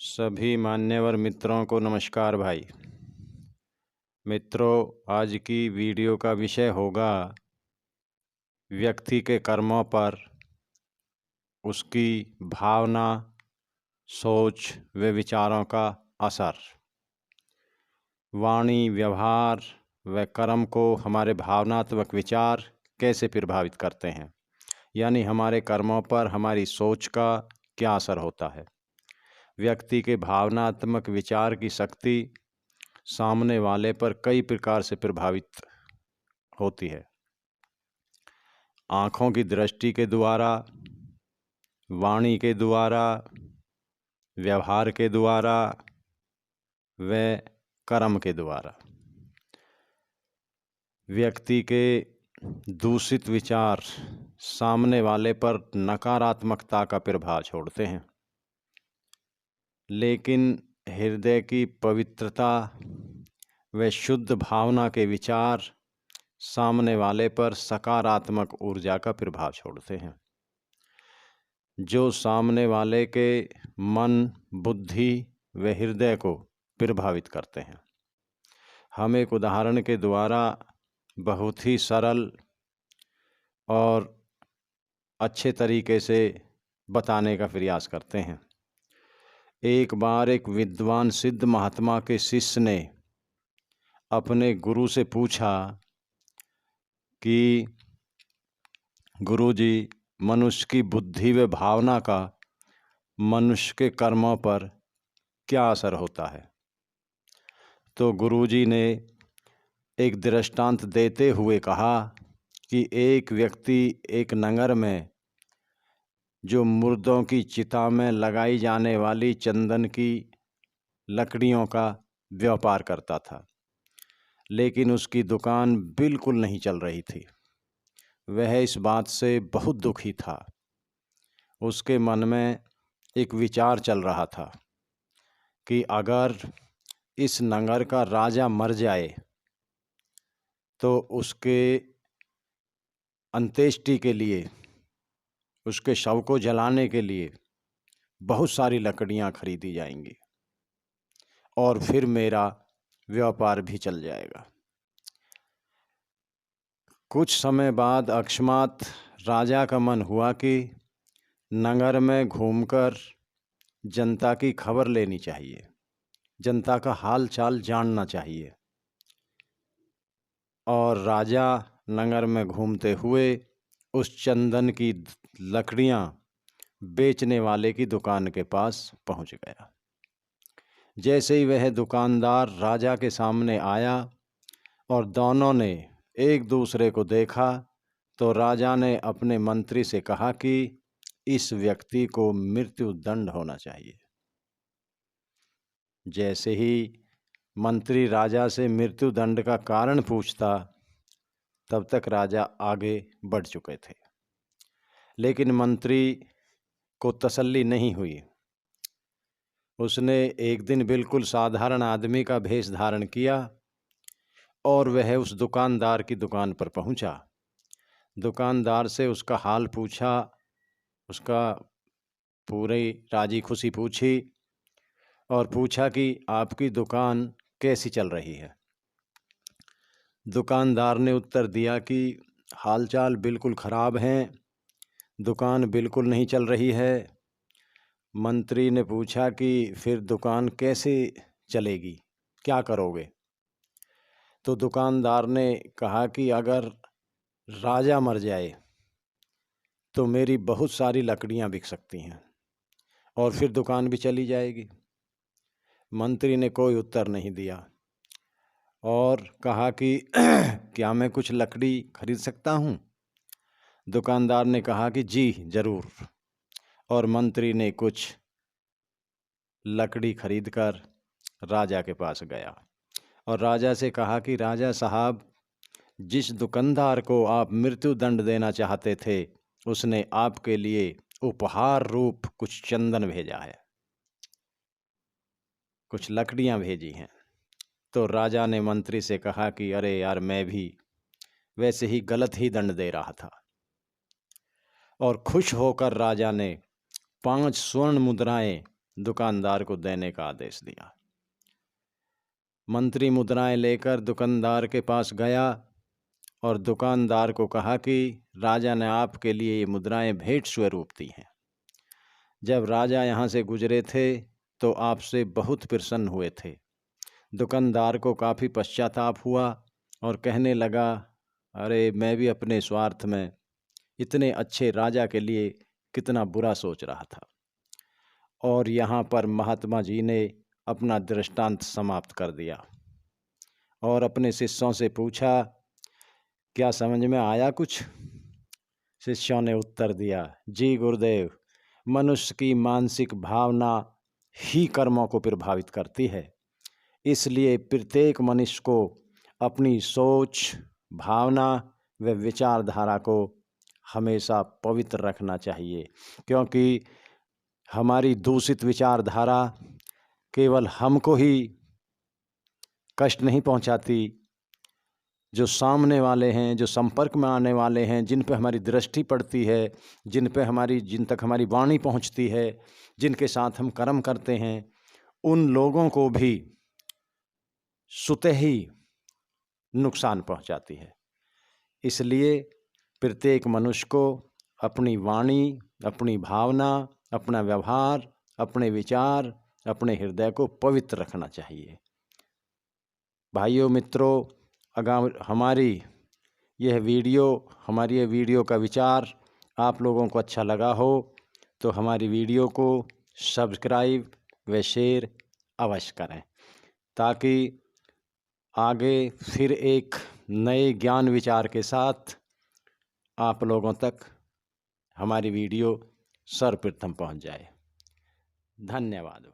सभी मान्यवर मित्रों को नमस्कार भाई। मित्रों, आज की वीडियो का विषय होगा व्यक्ति के कर्मों पर उसकी भावना, सोच व विचारों का असर। वाणी, व्यवहार व कर्म को हमारे भावनात्मक विचार कैसे प्रभावित करते हैं, यानी हमारे कर्मों पर हमारी सोच का क्या असर होता है। व्यक्ति के भावनात्मक विचार की शक्ति सामने वाले पर कई प्रकार से प्रभावित होती है। आँखों की दृष्टि के द्वारा, वाणी के द्वारा, व्यवहार के द्वारा व कर्म के द्वारा। व्यक्ति के दूषित विचार सामने वाले पर नकारात्मकता का प्रभाव छोड़ते हैं, लेकिन हृदय की पवित्रता व शुद्ध भावना के विचार सामने वाले पर सकारात्मक ऊर्जा का प्रभाव छोड़ते हैं, जो सामने वाले के मन, बुद्धि व हृदय को प्रभावित करते हैं। हम एक उदाहरण के द्वारा बहुत ही सरल और अच्छे तरीके से बताने का प्रयास करते हैं। एक बार एक विद्वान सिद्ध महात्मा के शिष्य ने अपने गुरु से पूछा कि गुरुजी, मनुष्य की बुद्धि व भावना का मनुष्य के कर्मों पर क्या असर होता है। तो गुरुजी ने एक दृष्टांत देते हुए कहा कि एक व्यक्ति एक नगर में जो मुर्दों की चिता में लगाई जाने वाली चंदन की लकड़ियों का व्यापार करता था, लेकिन उसकी दुकान बिल्कुल नहीं चल रही थी। वह इस बात से बहुत दुखी था। उसके मन में एक विचार चल रहा था कि अगर इस नगर का राजा मर जाए तो उसके अंत्येष्टि के लिए, उसके शव को जलाने के लिए बहुत सारी लकड़ियां खरीदी जाएंगी और फिर मेरा व्यापार भी चल जाएगा। कुछ समय बाद अकस्मात राजा का मन हुआ कि नगर में घूमकर जनता की खबर लेनी चाहिए, जनता का हाल चाल जानना चाहिए। और राजा नगर में घूमते हुए उस चंदन की लकड़ियां बेचने वाले की दुकान के पास पहुंच गया। जैसे ही वह दुकानदार राजा के सामने आया और दोनों ने एक दूसरे को देखा, तो राजा ने अपने मंत्री से कहा कि इस व्यक्ति को मृत्यु दंड होना चाहिए। जैसे ही मंत्री राजा से मृत्यु दंड का कारण पूछता, तब तक राजा आगे बढ़ चुके थे, लेकिन मंत्री को तसल्ली नहीं हुई। उसने एक दिन बिल्कुल साधारण आदमी का भेष धारण किया और वह उस दुकानदार की दुकान पर पहुंचा। दुकानदार से उसका हाल पूछा, उसका पूरी राजी खुशी पूछी और पूछा कि आपकी दुकान कैसी चल रही है। दुकानदार ने उत्तर दिया कि हालचाल बिल्कुल ख़राब हैं, दुकान बिल्कुल नहीं चल रही है। मंत्री ने पूछा कि फिर दुकान कैसे चलेगी, क्या करोगे। तो दुकानदार ने कहा कि अगर राजा मर जाए तो मेरी बहुत सारी लकड़ियां बिक सकती हैं और फिर दुकान भी चली जाएगी। मंत्री ने कोई उत्तर नहीं दिया और कहा कि क्या मैं कुछ लकड़ी खरीद सकता हूँ। दुकानदार ने कहा कि जी ज़रूर, और मंत्री ने कुछ लकड़ी खरीदकर राजा के पास गया और राजा से कहा कि राजा साहब, जिस दुकानदार को आप मृत्यु दंड देना चाहते थे उसने आपके लिए उपहार रूप कुछ चंदन भेजा है, कुछ लकड़ियां भेजी हैं। तो राजा ने मंत्री से कहा कि अरे यार, मैं भी वैसे ही गलत ही दंड दे रहा था। और खुश होकर राजा ने 5 स्वर्ण मुद्राएं दुकानदार को देने का आदेश दिया। मंत्री मुद्राएं लेकर दुकानदार के पास गया और दुकानदार को कहा कि राजा ने आपके लिए ये मुद्राएं भेंट स्वरूप दी हैं। जब राजा यहाँ से गुजरे थे तो आपसे बहुत प्रसन्न हुए थे। दुकानदार को काफ़ी पश्चाताप हुआ और कहने लगा, अरे मैं भी अपने स्वार्थ में इतने अच्छे राजा के लिए कितना बुरा सोच रहा था। और यहाँ पर महात्मा जी ने अपना दृष्टांत समाप्त कर दिया और अपने शिष्यों से पूछा, क्या समझ में आया कुछ? शिष्यों ने उत्तर दिया, जी गुरुदेव, मनुष्य की मानसिक भावना ही कर्मों को प्रभावित करती है, इसलिए प्रत्येक मनुष्य को अपनी सोच, भावना व विचारधारा को हमेशा पवित्र रखना चाहिए, क्योंकि हमारी दूषित विचारधारा केवल हमको ही कष्ट नहीं पहुंचाती, जो सामने वाले हैं, जो संपर्क में आने वाले हैं, जिन पे हमारी दृष्टि पड़ती है, जिन तक हमारी वाणी पहुंचती है, जिनके साथ हम कर्म करते हैं, उन लोगों को भी स्वतः ही नुकसान पहुंचाती है। इसलिए प्रत्येक मनुष्य को अपनी वाणी, अपनी भावना, अपना व्यवहार, अपने विचार, अपने हृदय को पवित्र रखना चाहिए। भाइयों मित्रों, अगर हमारी यह वीडियो का विचार आप लोगों को अच्छा लगा हो तो हमारी वीडियो को सब्सक्राइब व शेयर अवश्य करें, ताकि आगे फिर एक नए ज्ञान विचार के साथ आप लोगों तक हमारी वीडियो सर्वप्रथम पहुंच जाए। धन्यवाद।